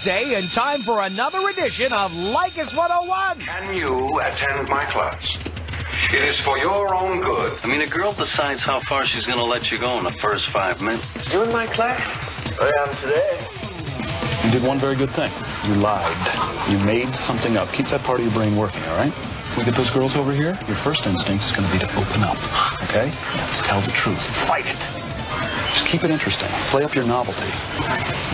Thursday and time for another edition of Lycus 101. Can you attend my class? It is for your own good. I mean, a girl decides how far she's going to let you go in the first 5 minutes. You in my class? I am today. You did one very good thing. You lied. You made something up. Keep that part of your brain working, all right? We get those girls over here, your first instinct is going to be to open up, okay? Just tell the truth. Fight it. Just keep it interesting. Play up your novelty.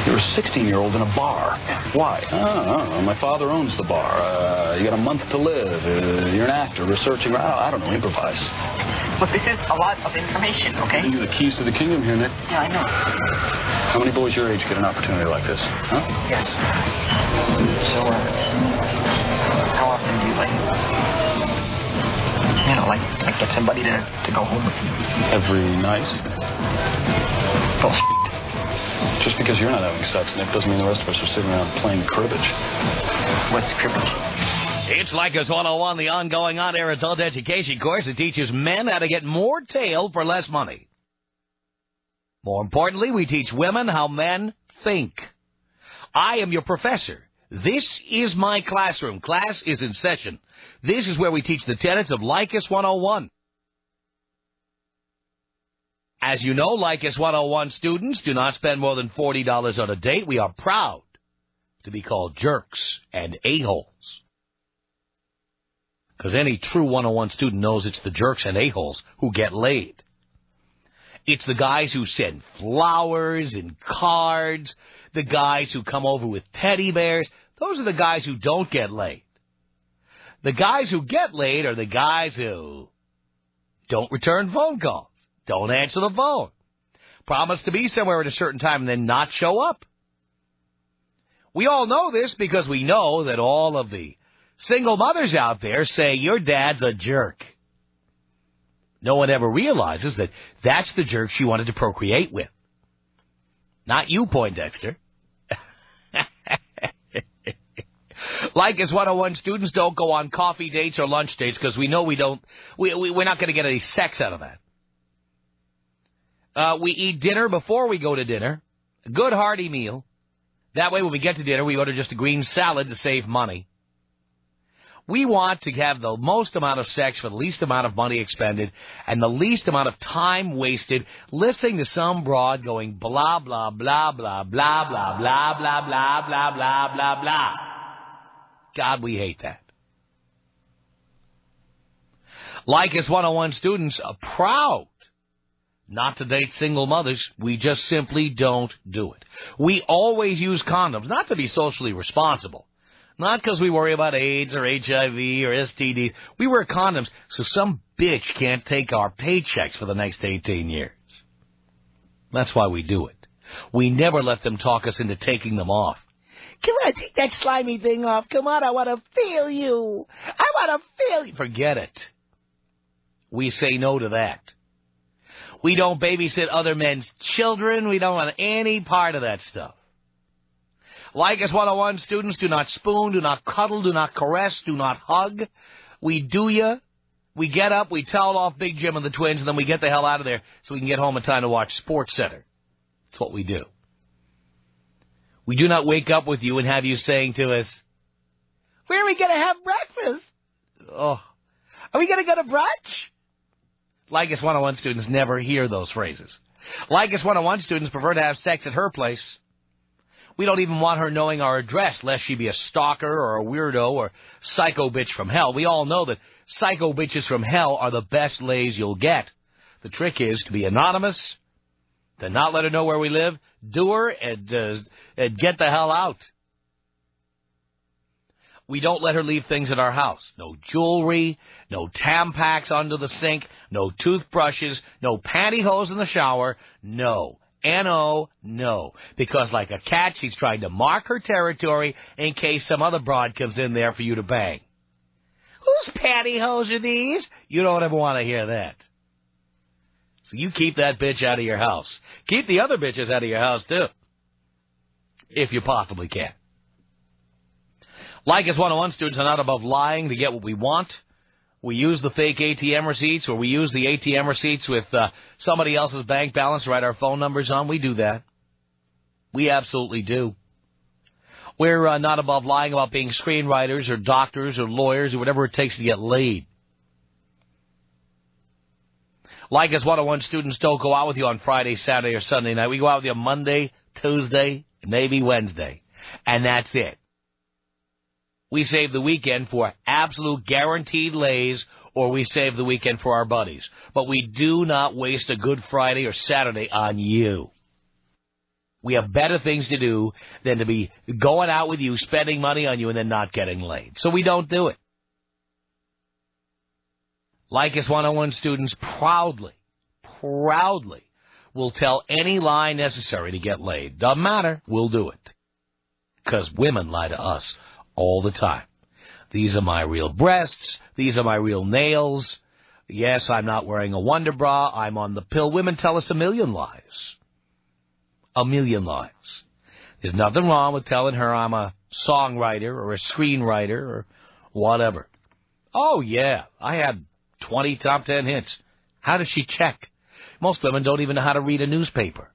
You're a 16-year-old in a bar. Why? Oh, my father owns the bar. You got a month to live. You're an actor researching. I don't know, improvise. But this is a lot of information, okay? You're the keys to the kingdom here, Nick. Yeah, I know. How many boys your age get an opportunity like this? Huh? Yes. So, how often do you, like get somebody to go home with you? Every night. Bullshit. Just because you're not having sex, Nick, doesn't mean the rest of us are sitting around playing cribbage. What's cribbage? It's Lycus 101, the ongoing on-air adult education course that teaches men how to get more tail for less money. More importantly, we teach women how men think. I am your professor. This is my classroom. Class is in session. This is where we teach the tenets of Lycus 101. As you know, Lycus 101 students do not spend more than $40 on a date. We are proud to be called jerks and a-holes. Because any true 101 student knows it's the jerks and a-holes who get laid. It's the guys who send flowers and cards, the guys who come over with teddy bears. Those are the guys who don't get laid. The guys who get laid are the guys who don't return phone calls, don't answer the phone, promise to be somewhere at a certain time and then not show up. We all know this because we know that all of the single mothers out there say, your dad's a jerk. No one ever realizes that that's the jerk she wanted to procreate with. Not you, Poindexter. Lycus 101 students don't go on coffee dates or lunch dates because we know we're not going to get any sex out of that. We eat dinner before we go to dinner, a good hearty meal. That way when we get to dinner, we order just a green salad to save money. We want to have the most amount of sex for the least amount of money expended and the least amount of time wasted listening to some broad going blah, blah, blah, blah, blah, blah, blah, blah, blah, blah, blah, blah, blah. God, we hate that. Lycus 101 students are proud not to date single mothers. We just simply don't do it. We always use condoms, not to be socially responsible. Not because we worry about AIDS or HIV or STDs. We wear condoms so some bitch can't take our paychecks for the next 18 years. That's why we do it. We never let them talk us into taking them off. Come on, take that slimy thing off. Come on, I want to feel you. I want to feel you. Forget it. We say no to that. We don't babysit other men's children. We don't want any part of that stuff. Lycus 101 students do not spoon, do not cuddle, do not caress, do not hug. We do ya. We get up, we towel off Big Jim and the twins, and then we get the hell out of there so we can get home in time to watch Sports Center. That's what we do. We do not wake up with you and have you saying to us, where are we going to have breakfast? Oh, are we going to go to brunch? Lycus 101 students never hear those phrases. Lycus 101 students prefer to have sex at her place. We don't even want her knowing our address, lest she be a stalker or a weirdo or psycho bitch from hell. We all know that psycho bitches from hell are the best lays you'll get. The trick is to be anonymous, to not let her know where we live, do her, and get the hell out. We don't let her leave things at our house. No jewelry, no Tampax under the sink, no toothbrushes, no pantyhose in the shower, no. N-O, no. Because like a cat, she's trying to mark her territory in case some other broad comes in there for you to bang. Whose pantyhose are these? You don't ever want to hear that. So you keep that bitch out of your house. Keep the other bitches out of your house, too. If you possibly can. Lycus 101 students are not above lying to get what we want. We use the fake ATM receipts, or we use the ATM receipts with somebody else's bank balance to write our phone numbers on. We do that. We absolutely do. We're not above lying about being screenwriters or doctors or lawyers or whatever it takes to get laid. Like us 101 students don't go out with you on Friday, Saturday, or Sunday night. We go out with you on Monday, Tuesday, maybe Wednesday. And that's it. We save the weekend for absolute guaranteed lays, or we save the weekend for our buddies. But we do not waste a good Friday or Saturday on you. We have better things to do than to be going out with you, spending money on you, and then not getting laid. So we don't do it. Like us 101 students proudly will tell any lie necessary to get laid. Doesn't matter. We'll do it. Because women lie to us all the time. These are my real breasts. These are my real nails. Yes, I'm not wearing a Wonder Bra. I'm on the pill. Women tell us a million lies. A million lies. There's nothing wrong with telling her I'm a songwriter or a screenwriter or whatever. Oh, yeah, I had 20 top 10 hits. How does she check? Most women don't even know how to read a newspaper.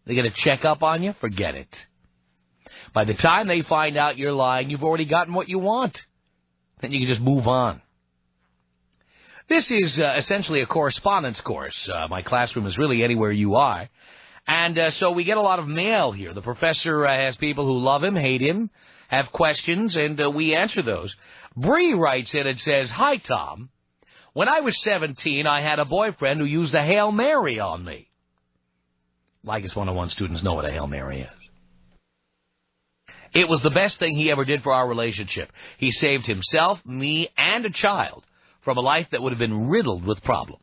They get a check up on you? Forget it. By the time they find out you're lying, you've already gotten what you want. Then you can just move on. This is essentially a correspondence course. My classroom is really anywhere you are. And so we get a lot of mail here. The professor has people who love him, hate him, have questions, and we answer those. Bree writes in and says, "Hi, Tom. When I was 17, I had a boyfriend who used a Hail Mary on me." Like us 101 students know what a Hail Mary is. "It was the best thing he ever did for our relationship. He saved himself, me, and a child from a life that would have been riddled with problems.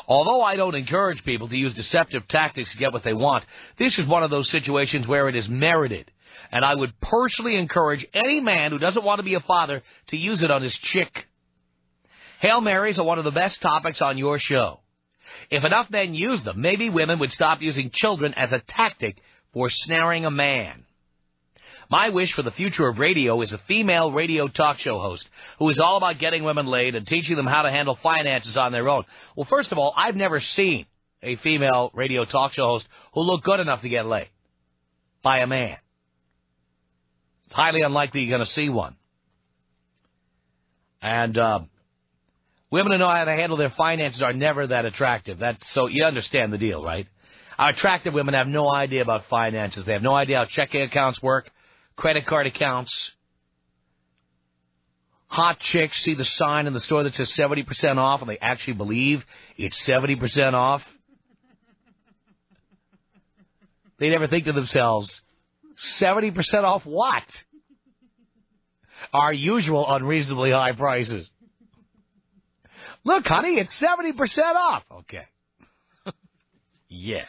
Although I don't encourage people to use deceptive tactics to get what they want, this is one of those situations where it is merited. And I would personally encourage any man who doesn't want to be a father to use it on his chick. Hail Marys are one of the best topics on your show. If enough men use them, maybe women would stop using children as a tactic for snaring a man. My wish for the future of radio is a female radio talk show host who is all about getting women laid and teaching them how to handle finances on their own." Well, first of all, I've never seen a female radio talk show host who looked good enough to get laid by a man. It's highly unlikely you're going to see one. And women who know how to handle their finances are never that attractive. So you understand the deal, right? Our attractive women have no idea about finances. They have no idea how checking accounts work, credit card accounts. Hot chicks see the sign in the store that says 70% off, and they actually believe it's 70% off. They never think to themselves, 70% off what? Our usual unreasonably high prices. Look, honey, it's 70% off. Okay. Yeah.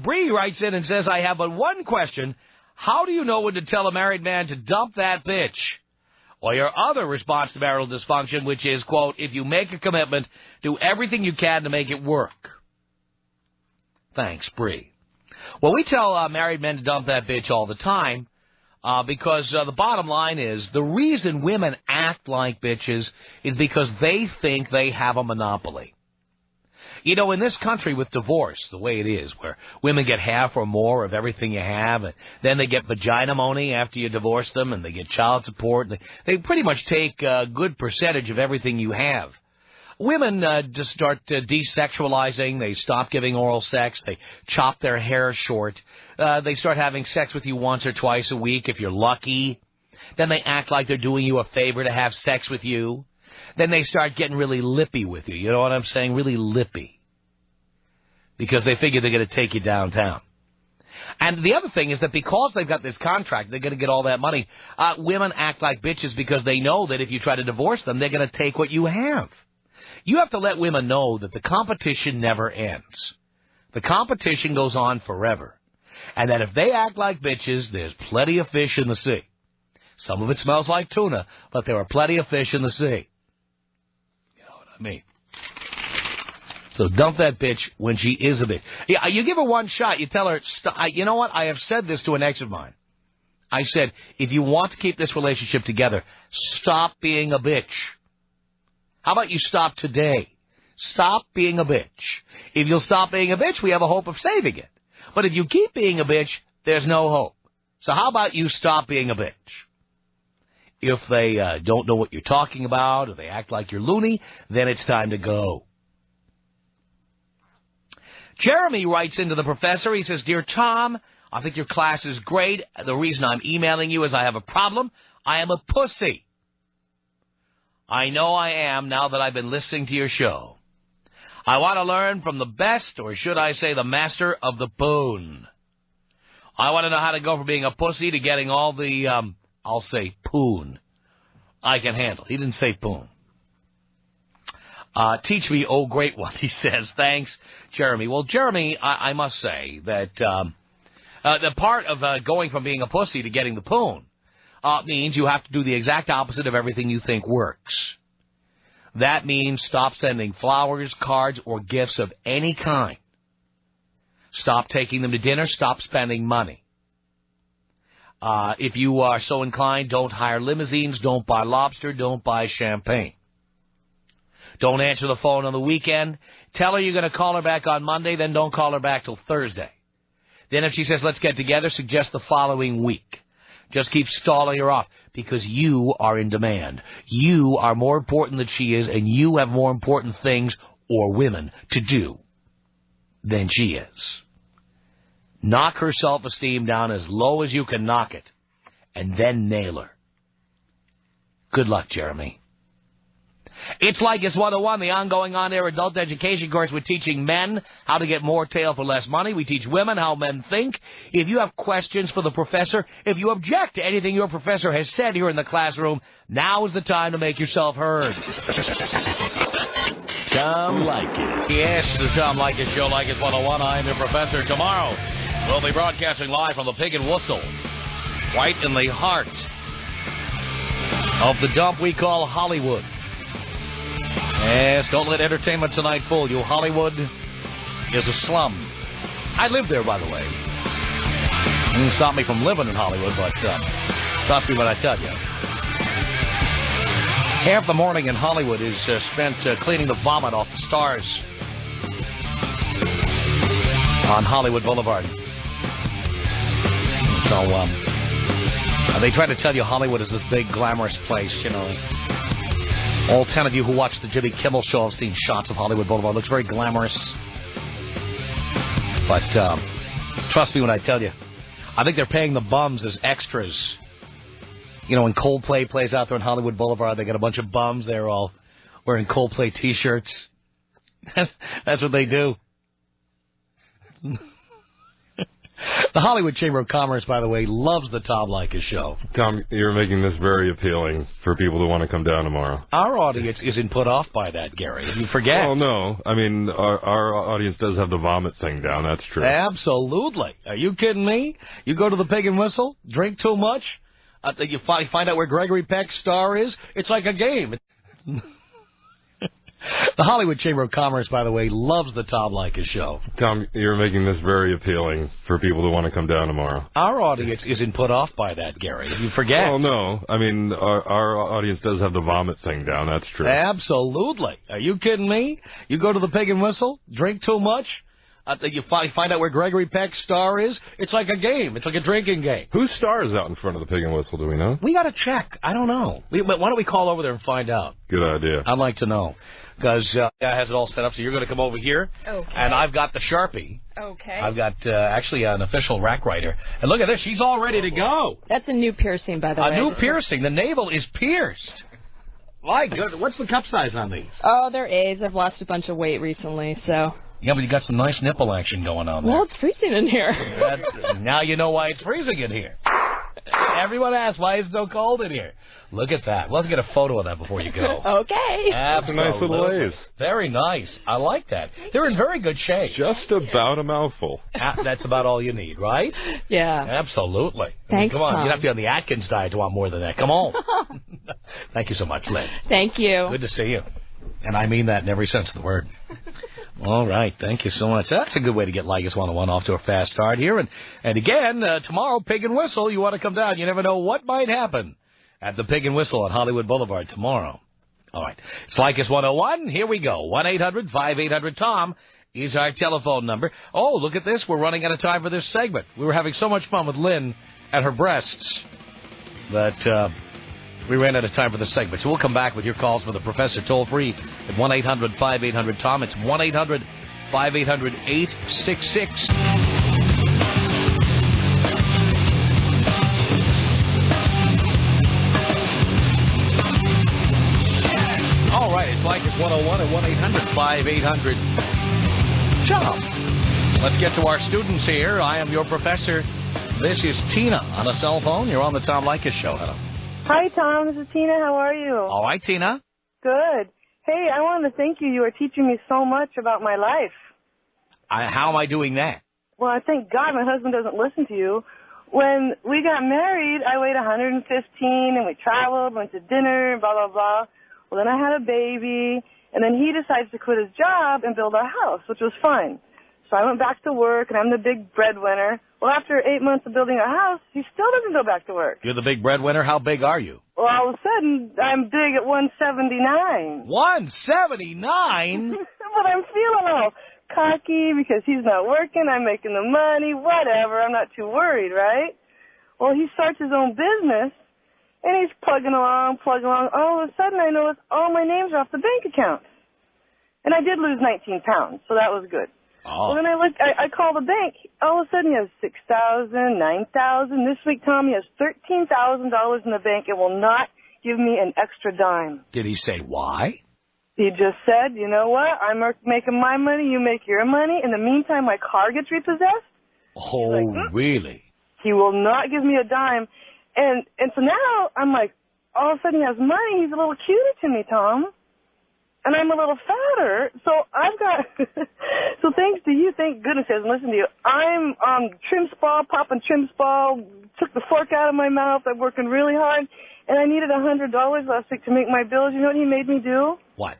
Bree writes in and says, "I have but one question. How do you know when to tell a married man to dump that bitch?" Or your other response to marital dysfunction, which is, quote, "If you make a commitment, do everything you can to make it work." Thanks, Bree. Well, we tell married men to dump that bitch all the time because the bottom line is the reason women act like bitches is because they think they have a monopoly. You know, in this country with divorce, the way it is, where women get half or more of everything you have, and then they get vagina money after you divorce them, and they get child support. They pretty much take a good percentage of everything you have. Women just start desexualizing. They stop giving oral sex. They chop their hair short. They start having sex with you once or twice a week if you're lucky. Then they act like they're doing you a favor to have sex with you. Then they start getting really lippy with you. You know what I'm saying? Really lippy. Because they figure they're going to take you downtown. And the other thing is that because they've got this contract, they're going to get all that money. Women act like bitches because they know that if you try to divorce them, they're going to take what you have. You have to let women know that the competition never ends. The competition goes on forever. And that if they act like bitches, there's plenty of fish in the sea. Some of it smells like tuna, but there are plenty of fish in the sea. You know what I mean? So dump that bitch when she is a bitch. Yeah, you give her one shot. You tell her, you know what? I have said this to an ex of mine. I said, if you want to keep this relationship together, stop being a bitch. How about you stop today? Stop being a bitch. If you'll stop being a bitch, we have a hope of saving it. But if you keep being a bitch, there's no hope. So how about you stop being a bitch? If they don't know what you're talking about, or they act like you're loony, then it's time to go. Jeremy writes into the professor. He says, Dear Tom, I think your class is great. The reason I'm emailing you is I have a problem. I am a pussy. I know I am now that I've been listening to your show. I want to learn from the best, or should I say the master of the poon. I want to know how to go from being a pussy to getting all the, I'll say poon I can handle. He didn't say poon. Teach me, oh great one, he says. Thanks, Jeremy. Well, Jeremy, I must say that the part of going from being a pussy to getting the poon means you have to do the exact opposite of everything you think works. That means stop sending flowers, cards, or gifts of any kind. Stop taking them to dinner. Stop spending money. If you are so inclined, don't hire limousines. Don't buy lobster. Don't buy champagne. Don't answer the phone on the weekend. Tell her you're going to call her back on Monday, then don't call her back till Thursday. Then if she says, let's get together, suggest the following week. Just keep stalling her off because you are in demand. You are more important than she is, and you have more important things or women to do than she is. Knock her self-esteem down as low as you can knock it, and then nail her. Good luck, Jeremy. It's Like It's 101, the ongoing on-air adult education course. We're teaching men how to get more tail for less money. We teach women how men think. If you have questions for the professor, if you object to anything your professor has said here in the classroom, now is the time to make yourself heard. Tom Leykis. Yes, the Tom Leykis Show, Like It's 101. I'm your professor. Tomorrow, we'll be broadcasting live from the Pig and Whistle, right in the heart of the dump we call Hollywood. Yes, don't let Entertainment Tonight fool you. Hollywood is a slum. I live there, by the way. It didn't stop me from living in Hollywood, but trust me when I tell you. Half the morning in Hollywood is spent cleaning the vomit off the stars on Hollywood Boulevard. So, they try to tell you Hollywood is this big, glamorous place, you know. All 10 of you who watch the Jimmy Kimmel Show have seen shots of Hollywood Boulevard. It looks very glamorous. But trust me when I tell you, I think they're paying the bums as extras. You know, when Coldplay plays out there on Hollywood Boulevard, they got a bunch of bums. They're all wearing Coldplay T-shirts. That's what they do. The Hollywood Chamber of Commerce, by the way, loves the Tom Leykis Show. Tom, you're making this very appealing for people who want to come down tomorrow. Our audience isn't put off by that, Gary. You forget. Oh, no. I mean, our audience does have the vomit thing down. That's true. Absolutely. Are you kidding me? You go to the Pig and Whistle, drink too much, you find out where Gregory Peck's star is. It's like a game. The Hollywood Chamber of Commerce, by the way, loves the Tom Leykis Show. Tom, you're making this very appealing for people who want to come down tomorrow. Our audience isn't put off by that, Gary. You forget. Oh, no. I mean, our audience does have the vomit thing down. That's true. Absolutely. Are you kidding me? You go to the Pig and Whistle, drink too much, you find out where Gregory Peck's star is. It's like a game. It's like a drinking game. Whose star is out in front of the Pig and Whistle, do we know? We got to check. I don't know. Why don't we call over there and find out? Good idea. I'd like to know. Because has it all set up, so you're going to come over here. Okay. And I've got the Sharpie. Okay. I've got actually an official rack writer. And look at this. She's all ready to go. That's a new piercing, by the way. A new piercing. The navel is pierced. My goodness. What's the cup size on these? Oh, they're A's. I've lost a bunch of weight recently, so... Yeah, but you got some nice nipple action going on there. Well, it's freezing in here. Now you know why it's freezing in here. Everyone asks, why is it so cold in here? Look at that. We'll have to get a photo of that before you go. Okay. That's a nice little A's. Very nice. I like that. They're in very good shape. Just about a mouthful. That's about all you need, right? Yeah. Absolutely. Thanks, come on. Tom. You have to be on the Atkins diet to want more than that. Come on. Thank you so much, Lynn. Thank you. Good to see you. And I mean that in every sense of the word. All right. Thank you so much. That's a good way to get Leykis 101 off to a fast start here. And again, tomorrow, Pig and Whistle, you want to come down. You never know what might happen at the Pig and Whistle on Hollywood Boulevard tomorrow. All right. It's Leykis 101. Here we go. 1-800-5800-TOM is our telephone number. Oh, look at this. We're running out of time for this segment. We were having so much fun with Lynn and her breasts that we ran out of time for the segment. So we'll come back with your calls for the professor toll-free at 1-800-5800-TOM. It's 1-800-5800-866. Like it's 101 and 1-800-5800-TOM. Let's get to our students here. I am your professor. This is Tina on a cell phone. You're on the Tom Leykis Show. Hello. Hi, Tom. This is Tina. How are you? All right, Tina. Good. Hey, I wanted to thank you. You are teaching me so much about my life. How am I doing that? Well, I thank God my husband doesn't listen to you. When we got married, I weighed 115, and we traveled, went to dinner, and blah, blah, blah. Well, then I had a baby, and then he decides to quit his job and build our house, which was fine. So I went back to work, and I'm the big breadwinner. Well, after 8 months of building our house, he still doesn't go back to work. You're the big breadwinner? How big are you? Well, all of a sudden, I'm big at 179. 179? But I'm feeling all cocky because he's not working, I'm making the money, whatever. I'm not too worried, right? Well, he starts his own business. And he's plugging along. All of a sudden, I notice all my names are off the bank account. And I did lose 19 pounds, so that was good. Oh. Well, then I call the bank. All of a sudden, he has $6,000, $9,000. This week, Tom, he has $13,000 in the bank and will not give me an extra dime. Did he say why? He just said, you know what? I'm making my money, you make your money. In the meantime, my car gets repossessed. Oh, really? He will not give me a dime. And so now I'm like, all of a sudden he has money. He's a little cuter to me, Tom. And I'm a little fatter. So I've got, so thanks to you, thank goodness he doesn't listen to you. I'm on trim spa, popping trim spa, took the fork out of my mouth. I'm working really hard. And I needed $100 last week to make my bills. You know what he made me do? What?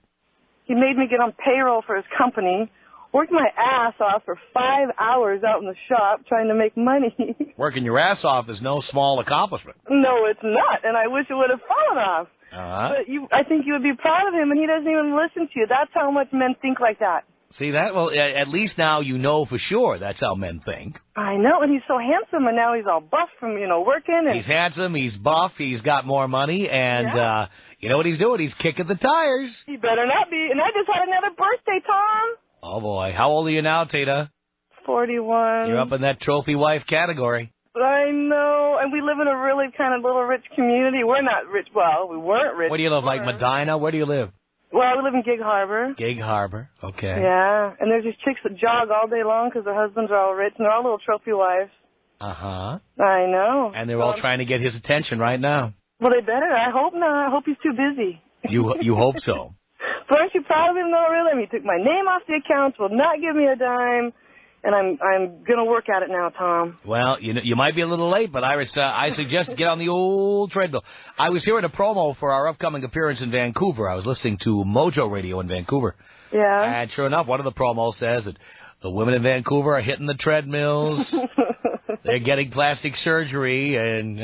He made me get on payroll for his company. Worked my ass off for 5 hours out in the shop trying to make money. Working your ass off is no small accomplishment. No, it's not, and I wish it would have fallen off. But I think you would be proud of him, and he doesn't even listen to you. That's how much men think like that. See that? Well, at least now you know for sure that's how men think. I know, and he's so handsome, and now he's all buff from, working. And he's handsome, he's buff, he's got more money, and you know what he's doing? He's kicking the tires. He better not be. And I just had another birthday, Tom. Oh, boy. How old are you now, Tina? 41. You're up in that trophy wife category. I know, and we live in a really kind of little rich community. We're not rich. Well, we weren't rich. Where do you live, like Medina? Where do you live? Well, we live in Gig Harbor. Gig Harbor, okay. Yeah, and there's these chicks that jog all day long because their husbands are all rich, and they're all little trophy wives. Uh-huh. I know. And they're all trying to get his attention right now. Well, they better. I hope not. I hope he's too busy. You hope so. But aren't you proud of him, though, really? I mean, he took my name off the accounts, will not give me a dime, and I'm going to work at it now, Tom. Well, you might be a little late, but I suggest get on the old treadmill. I was hearing a promo for our upcoming appearance in Vancouver. I was listening to Mojo Radio in Vancouver. Yeah. And sure enough, one of the promos says that the women in Vancouver are hitting the treadmills. They're getting plastic surgery in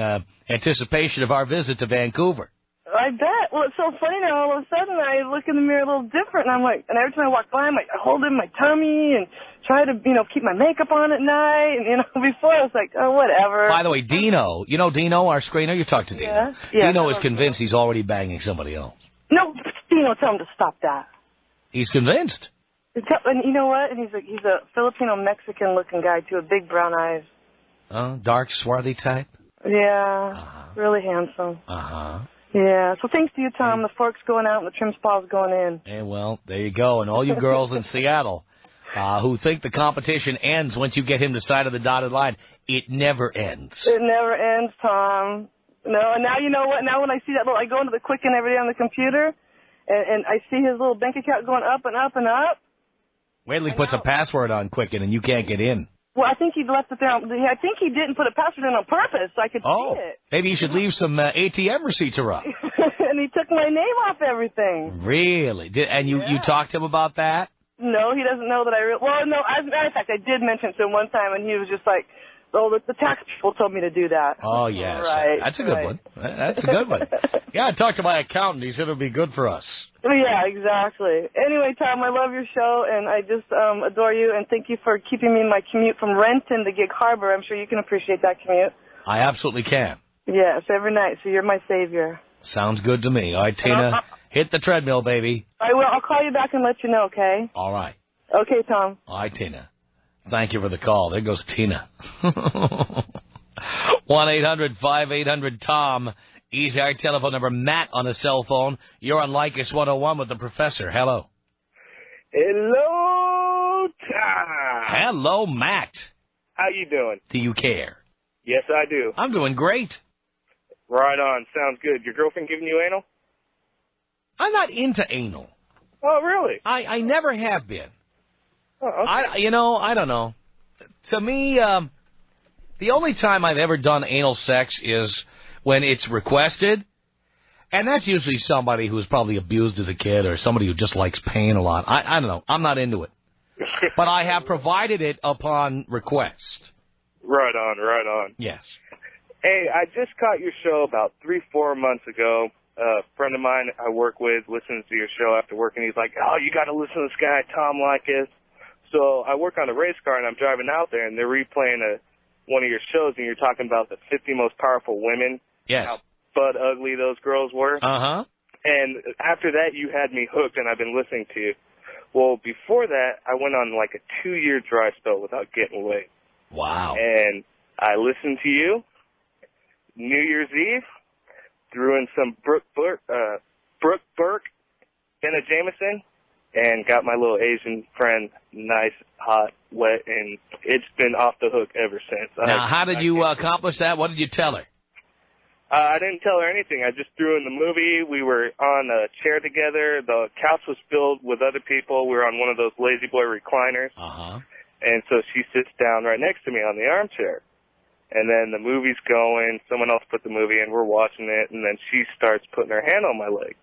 anticipation of our visit to Vancouver. I bet. Well, it's so funny now. All of a sudden, I look in the mirror a little different, and I'm like, and every time I walk by, I hold in my tummy and try to, keep my makeup on at night. And, before I was like, oh, whatever. By the way, Dino, Dino, our screener? You talked to Dino. Yeah. Dino is convinced he's already banging somebody else. No, Dino, tell him to stop that. He's convinced. And you know what? And he's a Filipino-Mexican-looking guy, too, with big brown eyes. Dark, swarthy type? Yeah. Really handsome. Uh-huh. Yeah, so thanks to you, Tom. The fork's going out and the trim spa's going in. And well, there you go. And all you girls in Seattle who think the competition ends once you get him to side of the dotted line, it never ends. It never ends, Tom. No, and now you know what? Now when I see that I go into the Quicken every day on the computer, and I see his little bank account going up and up and up. Wait till he puts a password on Quicken and you can't get in. Well, I think he left it there. I think he didn't put a password in on purpose, so I could see it. Maybe you should leave some ATM receipts around. And he took my name off everything. Really? You talked to him about that? No, he doesn't know that well, no, as a matter of fact, I did mention it to him one time, and he was just like, the tax people told me to do that. Oh, yes. Right. That's a good one. That's a good one. Yeah, I talked to my accountant. He said it would be good for us. Yeah, exactly. Anyway, Tom, I love your show, and I just adore you, and thank you for keeping me in my commute from Renton to Gig Harbor. I'm sure you can appreciate that commute. I absolutely can. Yes, every night, so you're my savior. Sounds good to me. All right, Tina, hit the treadmill, baby. I will. I'll call you back and let you know, okay? All right. Okay, Tom. All right, Tina. Thank you for the call. There goes Tina. 1-800-5800-TOM. Easy, our telephone number. Matt on a cell phone. You're on Lycus 101 with the professor. Hello. Hello, Tom. Hello, Matt. How you doing? Do you care? Yes, I do. I'm doing great. Right on. Sounds good. Your girlfriend giving you anal? I'm not into anal. Oh, really? I never have been. Oh, okay. I don't know. To me, the only time I've ever done anal sex is when it's requested, and that's usually somebody who's probably abused as a kid or somebody who just likes pain a lot. I don't know. I'm not into it. But I have provided it upon request. Right on, right on. Yes. Hey, I just caught your show about 3-4 months ago. A friend of mine I work with listens to your show after work, and he's like, oh, you got to listen to this guy, Tom Leykis. So I work on a race car, and I'm driving out there, and they're replaying one of your shows, and you're talking about the 50 most powerful women. Yes. How butt ugly those girls were. Uh-huh. And after that, you had me hooked, and I've been listening to you. Well, before that, I went on like a 2-year dry spell without getting laid. Wow. And I listened to you. New Year's Eve, threw in some Brooke Burke, Jenna Jameson, and got my little Asian friend nice, hot, wet, and it's been off the hook ever since. Now, how did you accomplish that? What did you tell her? I didn't tell her anything. I just threw in the movie. We were on a chair together. The couch was filled with other people. We were on one of those lazy boy recliners. Uh-huh. And so she sits down right next to me on the armchair. And then the movie's going. Someone else put the movie in. We're watching it. And then she starts putting her hand on my leg.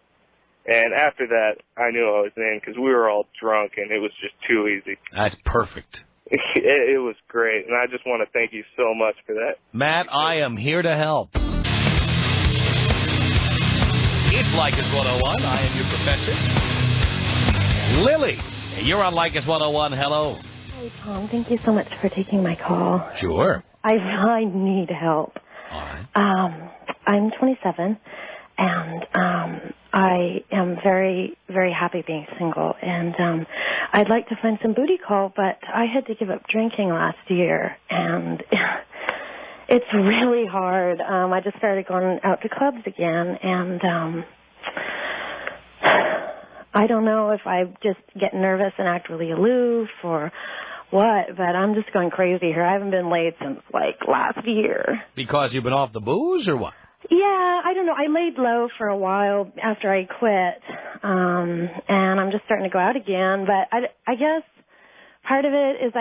And after that, I knew I was in because we were all drunk, and it was just too easy. That's perfect. It was great, and I just want to thank you so much for that. Matt, I am here to help. It's Lycus 101. I am your professor. Lily, you're on Lycus 101. Hello. Hey, Tom. Thank you so much for taking my call. Sure. I need help. All right. I'm 27, and I am very, very happy being single. And I'd like to find some booty call, but I had to give up drinking last year, and it's really hard. I just started going out to clubs again, and I don't know if I just get nervous and act really aloof or what, but I'm just going crazy here. I haven't been laid since, like, last year. Because you've been off the booze or what? Yeah, I don't know. I laid low for a while after I quit, and I'm just starting to go out again. But I guess part of it is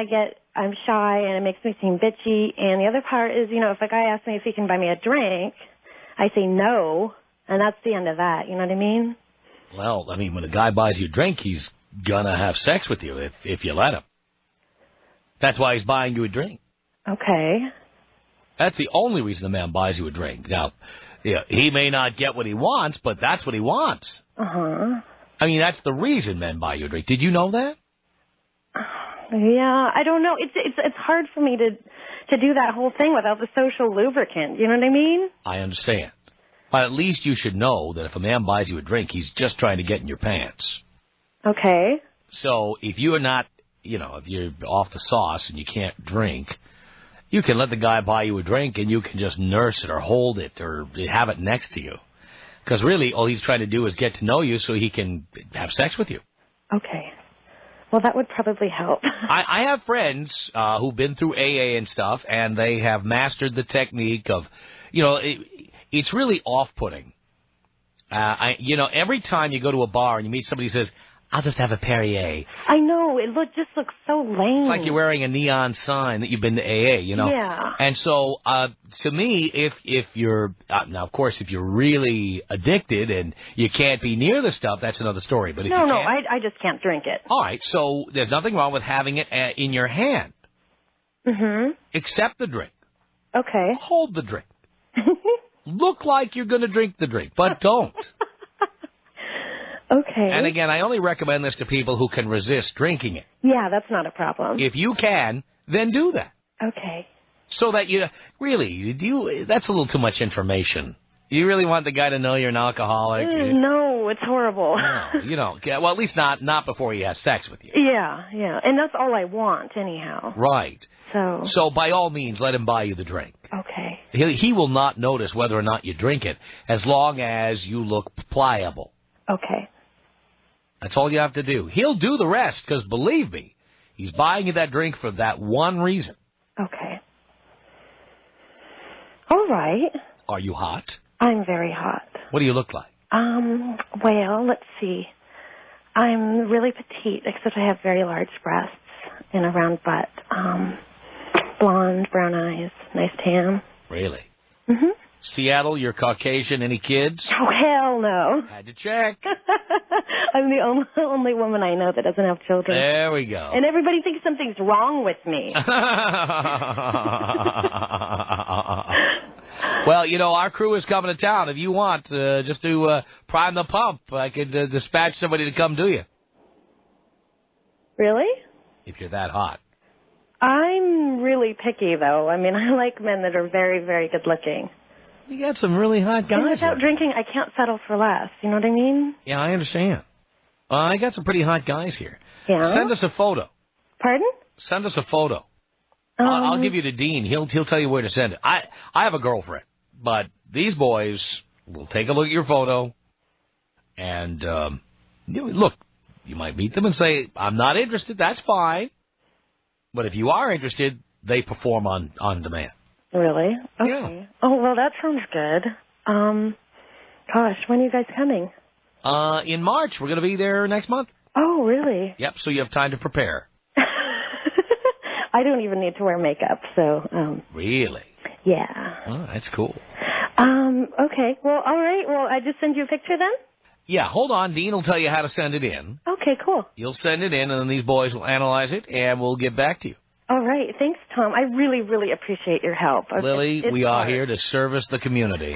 I'm shy and it makes me seem bitchy, and the other part is, if a guy asks me if he can buy me a drink, I say no, and that's the end of that. You know what I mean? Well, I mean, when a guy buys you a drink, he's gonna have sex with you if you let him. That's why he's buying you a drink. Okay. That's the only reason a man buys you a drink. Now, he may not get what he wants, but that's what he wants. Uh-huh. I mean, that's the reason men buy you a drink. Did you know that? Yeah, I don't know. It's hard for me to do that whole thing without the social lubricant. You know what I mean? I understand. But at least you should know that if a man buys you a drink, he's just trying to get in your pants. Okay. So if you're not, if you're off the sauce and you can't drink, you can let the guy buy you a drink and you can just nurse it or hold it or have it next to you. Because really, all he's trying to do is get to know you so he can have sex with you. Okay. Well, that would probably help. I have friends who've been through AA and stuff, and they have mastered the technique of, it's really off-putting. Every time you go to a bar and you meet somebody who says, I'll just have a Perrier. I know. It just looks so lame. It's like you're wearing a neon sign that you've been to AA, Yeah. And so, to me, if you're, now, of course, if you're really addicted and you can't be near the stuff, that's another story. But if you can't, I just can't drink it. All right, so there's nothing wrong with having it in your hand. Mm-hmm. Accept the drink. Okay. Hold the drink. Look like you're going to drink the drink, but don't. Okay. And again, I only recommend this to people who can resist drinking it. Yeah, that's not a problem. If you can, then do that. Okay. So that that's a little too much information. You really want the guy to know you're an alcoholic? No, it's horrible. No, you don't. Well, at least not before he has sex with you. Yeah. And that's all I want, anyhow. Right. So by all means, let him buy you the drink. Okay. He will not notice whether or not you drink it, as long as you look pliable. Okay. That's all you have to do. He'll do the rest, because believe me, he's buying you that drink for that one reason. Okay. All right. Are you hot? I'm very hot. What do you look like? Well, let's see. I'm really petite, except I have very large breasts and a round butt. Blonde, brown eyes, nice tan. Really? Mm-hmm. Seattle, you're Caucasian. Any kids? Oh, hell no. Had to check. I'm the only woman I know that doesn't have children. There we go. And everybody thinks something's wrong with me. Well, our crew is coming to town. If you want, just to prime the pump, I could dispatch somebody to come do you. Really? If you're that hot. I'm really picky, though. I mean, I like men that are very, very good looking. You got some really hot guys. And without drinking, I can't settle for less. You know what I mean? Yeah, I understand. I got some pretty hot guys here. Yeah? Send us a photo. Pardon? Send us a photo. I'll give you to Dean. He'll tell you where to send it. I have a girlfriend, but these boys will take a look at your photo, and look, you might meet them and say, I'm not interested. That's fine. But if you are interested, they perform on demand. Really? Okay. Yeah. Oh, well, that sounds good. Gosh, when are you guys coming? In March. We're going to be there next month. Oh, really? Yep, so you have time to prepare. I don't even need to wear makeup, so... Really? Yeah. Oh, that's cool. Okay. Well, all right. Well, I just send you a picture then? Yeah, hold on. Dean will tell you how to send it in. Okay, cool. You'll send it in, and then these boys will analyze it, and we'll get back to you. All right. Thanks, Tom. I really, really appreciate your help. Lily, we are here to service the community.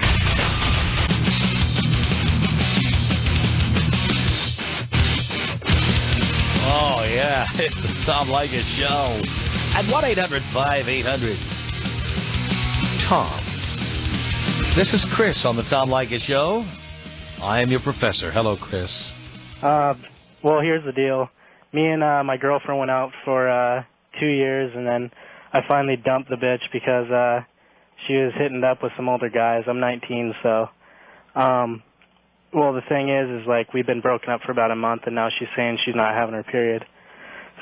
Oh, yeah. It's the Tom Leykis Show. At 1-800-5800-TOM. This is Chris on the Tom Leykis Show. I am your professor. Hello, Chris. Well, here's the deal. Me and my girlfriend went out for 2 years, and then I finally dumped the bitch because she was hitting up with some older guys. I'm 19, so... well, the thing is like, we've been broken up for about a month, and now she's saying she's not having her period.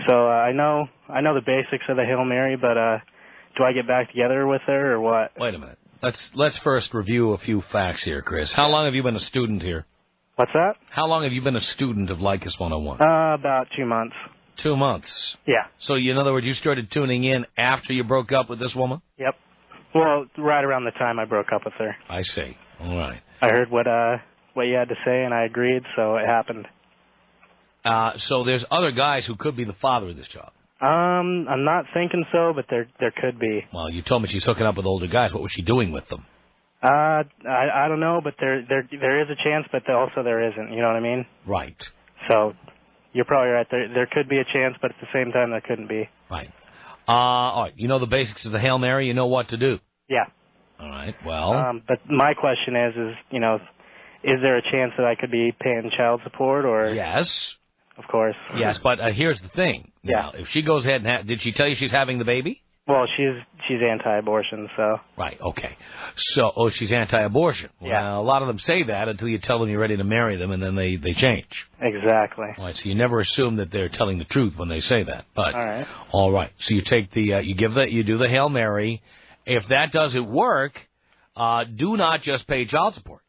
So I know the basics of the Hail Mary, but do I get back together with her, or what? Wait a minute. Let's first review a few facts here, Chris. How long have you been a student here? What's that? How long have you been a student of Leykis 101? About 2 months. 2 months? Yeah. So, in other words, you started tuning in after you broke up with this woman? Yep. Well, right around the time I broke up with her. I see. All right. I heard what you had to say, and I agreed, so it happened. So there's other guys who could be the father of this child? I'm not thinking so, but there could be. Well, you told me she's hooking up with older guys. What was she doing with them? I don't know, but there is a chance, but also there isn't. You know what I mean? Right. So you're probably right. There could be a chance, but at the same time, there couldn't be. Right. All right. You know the basics of the Hail Mary. You know what to do. Yeah. All right. Well. But my question is is there a chance that I could be paying child support, or? Yes. Of course. Yes, but here's the thing. Now, if she goes ahead and did she tell you she's having the baby? Well, she's anti-abortion, so. Right, okay. So, she's anti-abortion. Yeah. Well, a lot of them say that until you tell them you're ready to marry them, and then they change. Exactly. All right, so you never assume that they're telling the truth when they say that. But, all right. All right. So you take you do the Hail Mary. If that doesn't work, do not just pay child support.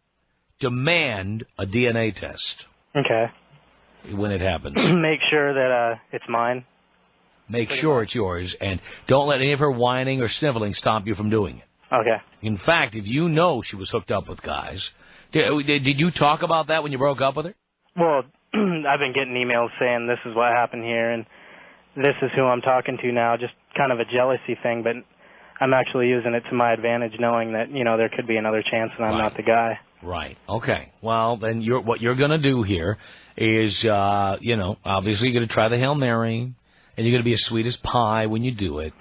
Demand a DNA test. Okay. When it happens. Make sure that it's mine. Make sure it's yours, and don't let any of her whining or sniveling stop you from doing it. Okay. In fact, if you know she was hooked up with guys, did you talk about that when you broke up with her? Well, I've been getting emails saying this is what happened here, and this is who I'm talking to now, just kind of a jealousy thing, but I'm actually using it to my advantage, knowing that, there could be another chance and I'm not the guy. Right. Okay. Well, then what you're going to do here is, obviously you're going to try the Hail Mary, and you're going to be as sweet as pie when you do it.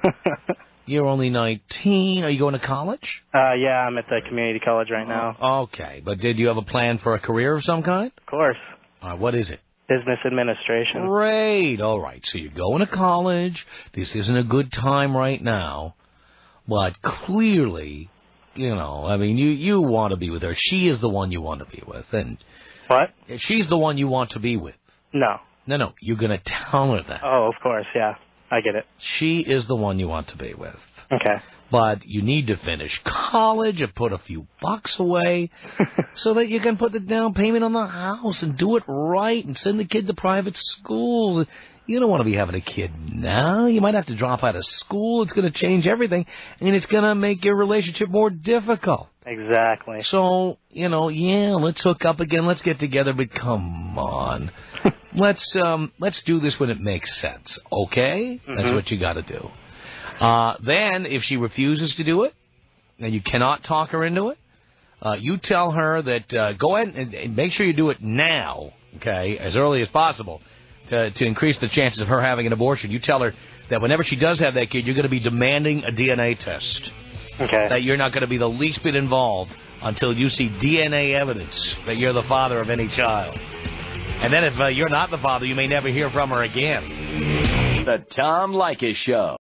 You're only 19. Are you going to college? Yeah, I'm at the community college right now. Okay. But did you have a plan for a career of some kind? Of course. What is it? Business administration. Great. All right. So you're going to college. This isn't a good time right now. But clearly, you want to be with her. She is the one you want to be with. And what? She's the one you want to be with. No. No. You're going to tell her that. Oh, of course. Yeah. I get it. She is the one you want to be with. Okay. But you need to finish college and put a few bucks away so that you can put the down payment on the house and do it right and send the kid to private schools. You don't want to be having a kid now. You might have to drop out of school. It's going to change everything, and it's going to make your relationship more difficult. Exactly. So, let's hook up again. Let's get together, but come on. Let's do this when it makes sense, okay? Mm-hmm. That's what you got to do. Then, if she refuses to do it, and you cannot talk her into it, you tell her that go ahead and make sure you do it now, okay, as early as possible, to increase the chances of her having an abortion. You tell her that whenever she does have that kid, you're going to be demanding a DNA test. Okay. That you're not going to be the least bit involved until you see DNA evidence that you're the father of any child. And then if you're not the father, you may never hear from her again. The Tom Leykis Show.